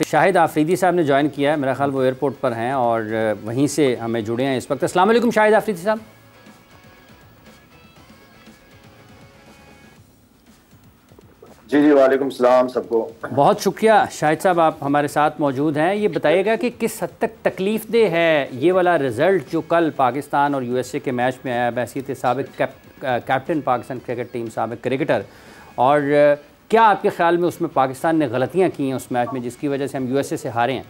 शाहिद आफरीदी साहब ने ज्वाइन किया है, मेरा ख्याल वो एयरपोर्ट पर हैं और वहीं से हमें जुड़े हैं इस वक्त। अस्सलाम वालेकुम शाहिद आफरीदी साहब। जी जी, वालेकुम सलाम सबको। बहुत शुक्रिया शाहिद साहब, आप हमारे साथ मौजूद हैं। ये बताइएगा कि किस हद तक तकलीफ़ दे है ये वाला रिज़ल्ट जो कल पाकिस्तान और यूएसए के मैच में आया बहसीत साबिक कैप्टन पाकिस्तान क्रिकेट टीम, साबिक क्रिकेटर, और क्या आपके ख्याल में उसमें पाकिस्तान ने गलतियाँ की हैं उस मैच में जिसकी वजह से हम यूएसए से हारे हैं?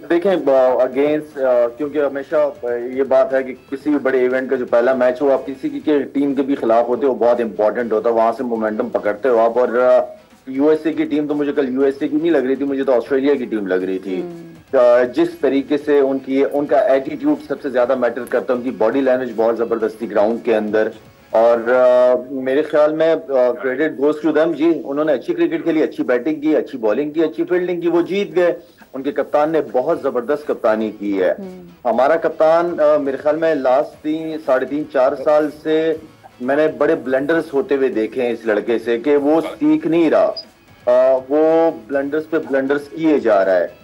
देखें, अगेंस्ट क्योंकि हमेशा ये बात है कि किसी भी बड़े इवेंट का जो पहला मैच हो, आप किसी की टीम के भी खिलाफ होते हो, बहुत इंपॉर्टेंट होता है, वहां से मोमेंटम पकड़ते हो आप। और यूएसए की टीम तो मुझे कल यूएसए की नहीं लग रही थी, मुझे तो ऑस्ट्रेलिया की टीम लग रही थी। जिस तरीके से उनका एटीट्यूड सबसे ज्यादा मैटर करता है, उनकी बॉडी लैंग्वेज बहुत जबरदस्ती ग्राउंड के अंदर। और मेरे ख्याल में क्रेडिट गोज टू देम जी, उन्होंने अच्छी क्रिकेट खेली, अच्छी बैटिंग की, अच्छी बॉलिंग की, अच्छी फील्डिंग की, वो जीत गए। उनके कप्तान ने बहुत जबरदस्त कप्तानी की है। हमारा कप्तान मेरे ख्याल में लास्ट 3-4 साल से मैंने बड़े ब्लंडर्स होते हुए देखे हैं इस लड़के से, कि वो सीख नहीं रहा, वो ब्लंडर्स पे ब्लंडर्स किए जा रहा है।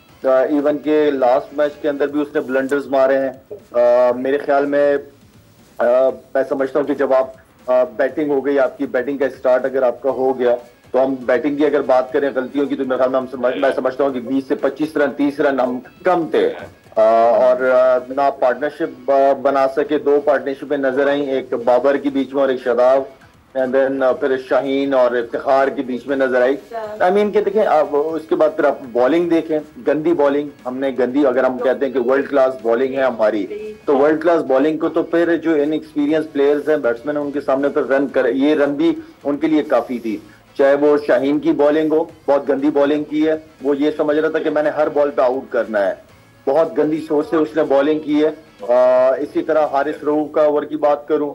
इवन के लास्ट मैच के अंदर भी उसने ब्लंडर्स मारे हैं। मेरे ख्याल में मैं समझता हूँ कि जब आप बैटिंग हो गई, आपकी बैटिंग का स्टार्ट अगर आपका हो गया, तो हम बैटिंग की अगर बात करें गलतियों की, तो मेरे ख्याल में मैं समझता हूँ कि 20 से 25 रन, 30 रन हम कम थे। और ना पार्टनरशिप बना सके। 2 पार्टनरशिप नजर आई, एक बाबर के बीच में और एक शादाब, एंड देन फिर शाहीन और इफ्तिखार के बीच में नजर आई। आई मीन कि देखें, आप उसके बाद फिर आप बॉलिंग देखें, गंदी बॉलिंग हमने गंदी, अगर हम कहते हैं कि वर्ल्ड क्लास बॉलिंग है हमारी, तो वर्ल्ड क्लास बॉलिंग को तो फिर जो इनएक्सपीरियंस प्लेयर्स हैं, बैट्समैन, उनके सामने फिर रन कर, ये रन भी उनके लिए काफी थी। चाहे वो शाहीन की बॉलिंग हो, बहुत गंदी बॉलिंग की है, वो ये समझ रहा था कि मैंने हर बॉल पे आउट करना है, बहुत गंदी सोच से उसने बॉलिंग की है। इसी तरह हारिस रऊफ का ओवर की बात करूं,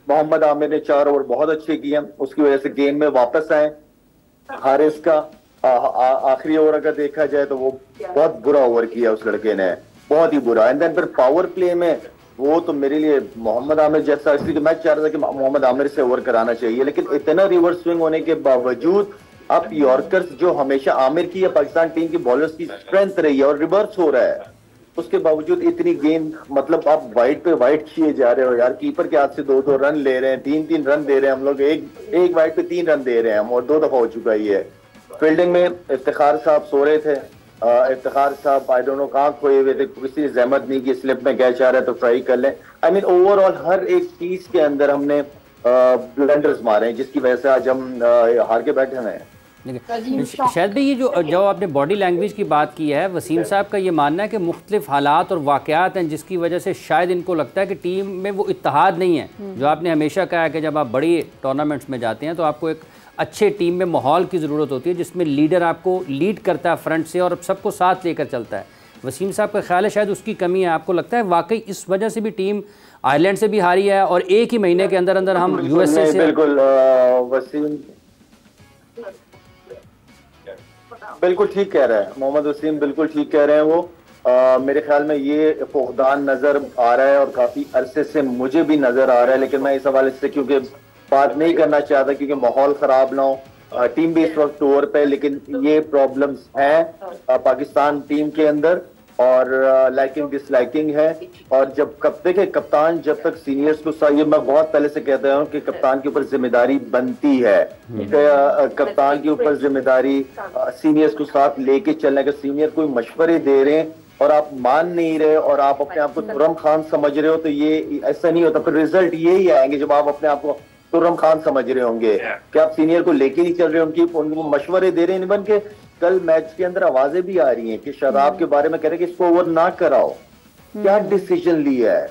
मोहम्मद आमिर ने 4 ओवर बहुत अच्छे किए, उसकी वजह से गेम में वापस आए। हारिस का आखिरी ओवर अगर देखा जाए तो वो बहुत बुरा ओवर किया उस लड़के ने, बहुत ही बुरा। एंड देन फिर पावर प्ले में वो तो मेरे लिए मोहम्मद आमिर जैसा, इसलिए तो मैं चाह रहा था कि मोहम्मद आमिर से ओवर कराना चाहिए, लेकिन इतना रिवर्स स्विंग होने के बावजूद अब यॉर्कर्स जो हमेशा आमिर की या पाकिस्तान टीम की बॉलर्स की स्ट्रेंथ रही है और रिवर्स हो रहा है, उसके बावजूद इतनी गेंद, मतलब आप वाइड पे वाइड किए जा रहे हो यार। कीपर के हाथ से 2-2 रन ले रहे हैं, 3-3 रन दे रहे हैं हम लोग, एक वाइड पे 3 रन दे रहे हैं हम, और 2 दफा हो चुका ही है। फील्डिंग में इफ्तिखार साहब सो रहे थे, इफ्तिखार साहब आई डोंट नो कहाँ खोए हुए थे, किसी जहमत नहीं की स्लिप में कैच आ रहा है तो ट्राई कर लें। आई मीन ओवरऑल हर एक चीज के अंदर हमने ब्लंडर्स मारे हैं, जिसकी वजह से आज हम हार के बैठे हुए हैं। शायद भी ये जो आपने बॉडी लैंग्वेज की बात की है, वसीम साहब का ये मानना है कि मुख्तलिफ हालात और वाक़यात हैं जिसकी वजह से शायद इनको लगता है कि टीम में वो इत्तेहाद नहीं है। जो आपने हमेशा कहा है कि जब आप बड़ी टूर्नामेंट्स में जाते हैं तो आपको एक अच्छे टीम में माहौल की ज़रूरत होती है जिसमें लीडर आपको लीड करता है फ्रंट से और सबको साथ लेकर चलता है। वसीम साहब का ख्याल है शायद उसकी कमी है। आपको लगता है वाकई इस वजह से भी टीम आयरलैंड से भी हारी है और एक ही महीने के अंदर अंदर हम यूएसए से? बिल्कुल वसीम बिल्कुल ठीक कह रहा है, मोहम्मद वसीम बिल्कुल ठीक कह रहे हैं वो। मेरे ख्याल में ये फुकदान नजर आ रहा है और काफी अरसे से मुझे भी नजर आ रहा है, लेकिन मैं इस हवाले से क्योंकि बात नहीं करना चाहता क्योंकि माहौल खराब ना हो। टीम भी इस वक्त टूर पे, लेकिन ये प्रॉब्लम्स हैं पाकिस्तान टीम के अंदर, और लाइकिंग डिसलाइकिंग है। और जब देखे कप्तान जब तक सीनियर्स को, ये मैं बहुत पहले से कहता हूँ कि कप्तान के ऊपर जिम्मेदारी बनती है, कप्तान के ऊपर जिम्मेदारी सीनियर्स को साथ लेके चलने का। सीनियर कोई मशवरे दे रहे हैं और आप मान नहीं रहे और आप अपने आप को तुर्रम खान समझ रहे हो, तो ये ऐसा नहीं होता। फिर रिजल्ट यही आएंगे जब आप अपने आप को तुर्रम खान समझ रहे होंगे कि आप सीनियर को लेके नहीं चल रहे, उनको मशवरे दे रहे हैं। बन के कल मैच के अंदर आवाजें भी आ रही हैं कि शादाब के बारे में कह रहे हैं कि इसको ओवर ना कराओ। क्या डिसीजन लिया है?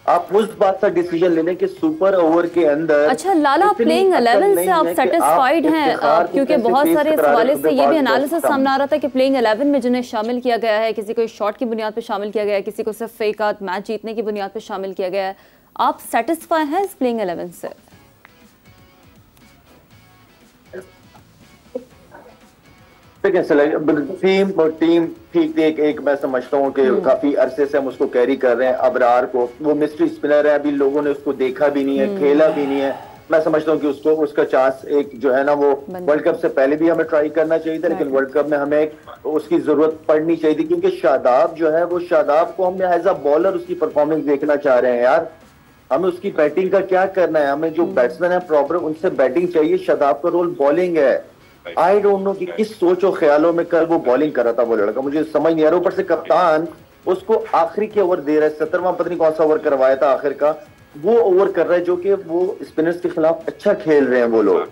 आप उस बात का डिसीजन ले लें कि सुपर ओवर के अंदर। अच्छा लाला, प्लेइंग 11 से आप सेटिस्फाइड हैं? क्योंकि बहुत सारे इस हवाले से ये भी एनालिसिस सामने आ रहा था कि प्लेइंग 11 में जिन्हें शामिल किया गया है, किसी को शॉट की बुनियाद पर शामिल किया गया है, किसी को सिर्फ फेकात मैच जीतने की बुनियाद पर शामिल किया गया है, आप सेटिस्फाई हैं इस प्लेइंग 11 से? टीम ठीक थी। एक मैं समझता हूँ कि काफी अरसे से हम उसको कैरी कर रहे हैं। अबरार को, वो मिस्ट्री स्पिनर है, अभी लोगों ने उसको देखा भी नहीं है, खेला भी नहीं है, मैं समझता हूँ कि उसको उसका चांस एक जो है ना वो वर्ल्ड कप से पहले भी हमें ट्राई करना चाहिए था, लेकिन वर्ल्ड कप में हमें उसकी जरूरत पड़नी चाहिए थी, क्योंकि शादाब जो है वो शादाब को हम एज अ बॉलर उसकी परफॉर्मेंस देखना चाह रहे हैं यार। हमें उसकी बैटिंग का क्या करना है, हमें जो बैट्समैन है प्रॉपर उनसे बैटिंग चाहिए। शादाब का रोल बॉलिंग है। आई डोंट नो कि किस सोच और ख्यालों में कल वो बॉलिंग कर रहा था वो लड़का, मुझे समझ नहीं आ रहा। ऊपर से कप्तान उसको आखिरी के ओवर दे रहा है, 17वां पता नहीं कौन सा ओवर करवाया था आखिर का, वो ओवर कर रहा है जो कि वो स्पिनर्स के खिलाफ अच्छा खेल रहे हैं वो लोग।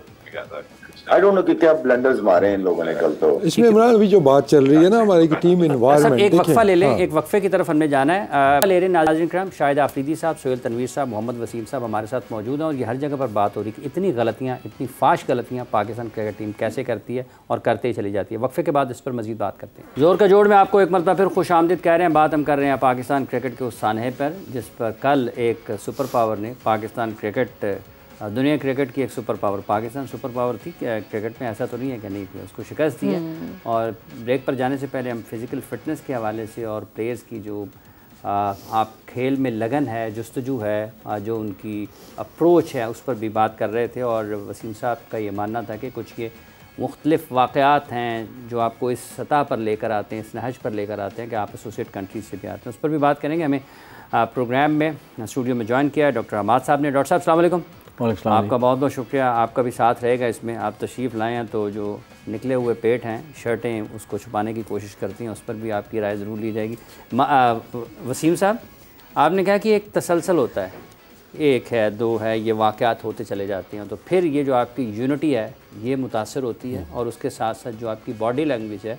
आई डोंट नो कि क्या ब्लंडर्स मारे इन लोगों ने कल। तो इसमें इमरान अभी जो बात चल रही है ना हमारी टीम इन्वायरमेंट, एक वक्फा ले लें, एक वक्फे की तरफ हमने जाना है। ले रहे नाज़रीन करम, शाहिद आफरीदी साहब, सोहेल तनवीर साहब, मोहम्मद वसीम साहब हमारे साथ मौजूद हैं और ये हर जगह पर बात हो रही है कि इतनी गलतियाँ, इतनी फाश गलतियाँ पाकिस्तान क्रिकेट टीम कैसे करती है और करते ही चली जाती है। वक्फे के बाद इस पर मजीद बात करते हैं। जोर का जोड़ में आपको एक मरतबा फिर खुश आमदीद कह रहे हैं। बात हम कर रहे हैं पाकिस्तान क्रिकेट के उस सानहे पर जिस पर कल एक सुपर पावर ने पाकिस्तान क्रिकेट, दुनिया क्रिकेट की एक super power, Pakistan super power थी क्रिकेट में, ऐसा तो नहीं है कि नहीं थी, उसको शिकस्त दी है। और ब्रेक पर जाने से पहले हम फिज़िकल फ़िटनेस के हवाले से और प्लेयर्स की जो आप खेल में लगन है, जुस्तजू है, जो उनकी अप्रोच है, उस पर भी बात कर रहे थे। और वसीम साहब का ये मानना था कि कुछ ये मुख्तलिफ़ वाक़यात हैं जो आपको इस सतह पर लेकर आते हैं, इस नहज पर लेकर आते हैं कि आप एसोसिएट कंट्रीज से भी आते हैं, उस पर भी बात करेंगे। हमें प्रोग्राम में स्टूडियो में ज्वाइन किया है डॉक्टर हमाद साहब ने। डॉक्टर साहब अस्सलाम वालेकुम। आपका बहुत बहुत शुक्रिया, आपका भी साथ रहेगा इसमें। आप तशरीफ़ लाए हैं तो जो निकले हुए पेट हैं, शर्टें, उसको छुपाने की कोशिश करती हैं, उस पर भी आपकी राय ज़रूर ली जाएगी। वसीम साहब, आपने कहा कि एक तसलसल होता है, एक है, दो है, ये वाक़यात होते चले जाते हैं, तो फिर ये जो आपकी यूनिटी है ये मुतासर होती है और उसके साथ साथ जो आपकी बॉडी लैंग्वेज है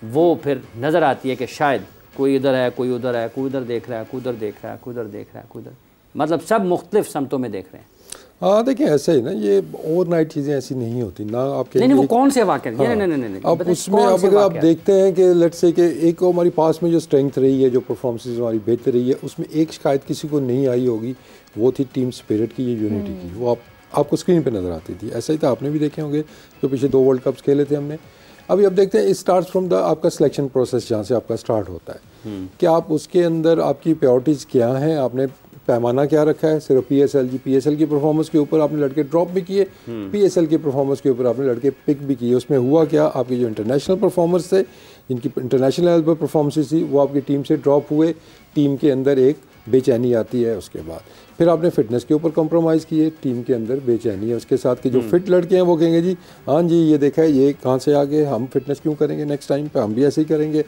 वो फिर नज़र आती है कि शायद कोई इधर है, कोई उधर है, कोई उधर देख रहा है, कोई उधर देख रहा है, कोई उधर देख रहा है, कोई उधर, मतलब सब मुख्तलिफ समतों में देख रहे हैं। हाँ देखिए ऐसे ही ना, ये ओवरनाइट चीज़ें ऐसी नहीं होती ना। आपके नहीं वो कौन से वाक़या? हाँ, नहीं अब उसमें अब अगर आप देखते हैं कि लेट्स से कि एक हमारी पास में जो स्ट्रेंथ रही है, जो परफॉर्मेंस हमारी बेहतर रही है, उसमें एक शिकायत किसी को नहीं आई होगी, वो थी टीम स्पिरिट की, ये यूनिटी की। वो आपको स्क्रीन पे नज़र आती थी। ऐसा ही था, आपने भी देखे होंगे जो पिछले 2 वर्ल्ड कप्स खेले थे हमने। अभी अब देखते हैं, इट स्टार्ट फ्रॉम द आपका सिलेक्शन प्रोसेस, जहाँ से आपका स्टार्ट होता है कि आप उसके अंदर आपकी प्रायोरिटीज़ क्या हैं, आपने पैमाना क्या रखा है। सिर्फ पीएसएल की परफॉर्मेंस के ऊपर आपने लड़के ड्रॉप भी किए, पीएसएल की परफॉर्मेंस के ऊपर आपने लड़के पिक भी किए। उसमें हुआ क्या, आपकी जो इंटरनेशनल परफॉर्मर्स थे, जिनकी इंटरनेशनल लेवल पर परफॉर्मेंसेस थी, वो आपकी टीम से ड्रॉप हुए, टीम के अंदर एक बेचैनी आती है। उसके बाद फिर आपने फिटनेस के ऊपर कॉम्प्रोमाइज़ किए, टीम के अंदर बेचैनी है। उसके साथ के जो फिट लड़के हैं वो कहेंगे जी हाँ जी ये देखा है, ये कहाँ से आ गए, हम फिटनेस क्यों करेंगे, नेक्स्ट टाइम पे हम भी ऐसे ही करेंगे।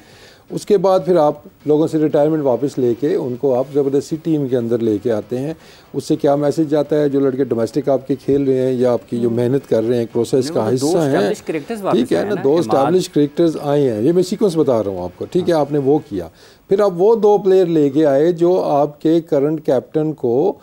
उसके बाद फिर आप लोगों से रिटायरमेंट वापस लेके उनको आप ज़बरदस्ती टीम के अंदर लेके आते हैं। उससे क्या मैसेज जाता है, जो लड़के डोमेस्टिक आपके खेल रहे हैं या आपकी जो मेहनत कर रहे हैं, प्रोसेस का हिस्सा हैं, ठीक है ना, 2 एस्टैब्लिश क्रिकेटर्स आए हैं, ये मैं सीक्वेंस बता रहा हूँ आपको, ठीक है। आपने वो किया, फिर आप वो 2 प्लेयर लेके आए जो आपके करंट कैप्टन को,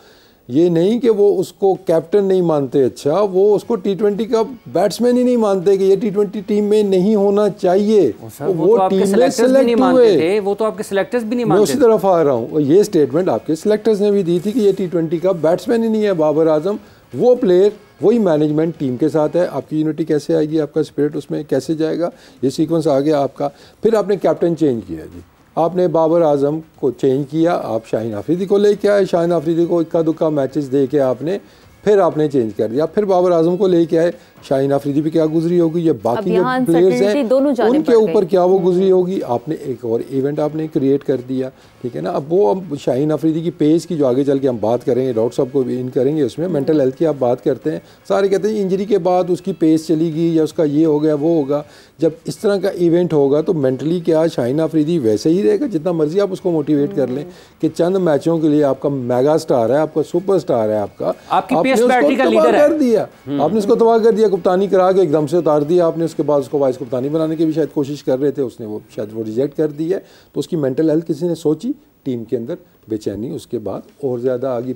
ये नहीं कि वो उसको कैप्टन नहीं मानते, अच्छा वो उसको T20 का बैट्समैन ही नहीं मानते कि ये T20 टीम में नहीं होना चाहिए। वो टीम में सेलेक्ट हुए, वो तो आपके सिलेक्टर्स भी नहीं मानते। मैं उसी तरफ आ रहा हूँ, ये स्टेटमेंट आपके सिलेक्टर्स ने भी दी थी कि ये T20 का बैट्समैन ही नहीं है बाबर आजम। वो प्लेयर, वही मैनेजमेंट टीम के साथ है। आपकी यूनिटी कैसे आएगी, आपका स्पिरिट उसमें कैसे जाएगा, ये सीक्वेंस आ गया आपका। फिर आपने कैप्टन चेंज किया जी, आपने बाबर आजम को चेंज किया, आप शाहीन आफरीदी को लेके आए, शाहीन आफरीदी को इक्का दुक्का मैचेस दे के आपने फिर आपने चेंज कर दिया, फिर बाबर आजम को लेके आए। शाहीन आफरीदी भी क्या गुजरी होगी, ये बाकी जो प्लेयर्स हैं उनके ऊपर क्या वो गुजरी होगी। आपने एक और इवेंट आपने क्रिएट कर दिया, ठीक है ना। अब वो अब शाहीन आफरीदी की पेस की जो आगे चल के हम बात करेंगे, डॉक्टर साहब को भी इन करेंगे, उसमें मेंटल हेल्थ की आप बात करते हैं, सारे कहते हैं इंजरी के बाद उसकी पेस चली गई या उसका ये हो गया वो होगा। जब इस तरह का इवेंट होगा तो मेंटली क्या शाहीन आफरीदी वैसे ही रहेगा, जितना मर्जी आप उसको मोटिवेट कर लें कि चंद मैचों के लिए आपका मेगा स्टार है, आपका सुपर स्टार है, आपका आपने उसको तबाह कर दिया, आपने उसको तबाह कर दिया, कप्तानी करा के एकदम से उतार दिया आपने। उसके बाद उसको वाइस कप्तानी बनाने की भी शायद कोशिश कर रहे थे, उसने वो शायद वो रिजेक्ट कर दी है। तो उसकी मेंटल हेल्थ किसी ने सोची, टीम के अंदर बेचैनी उसके बाद और ज़्यादा आ गई।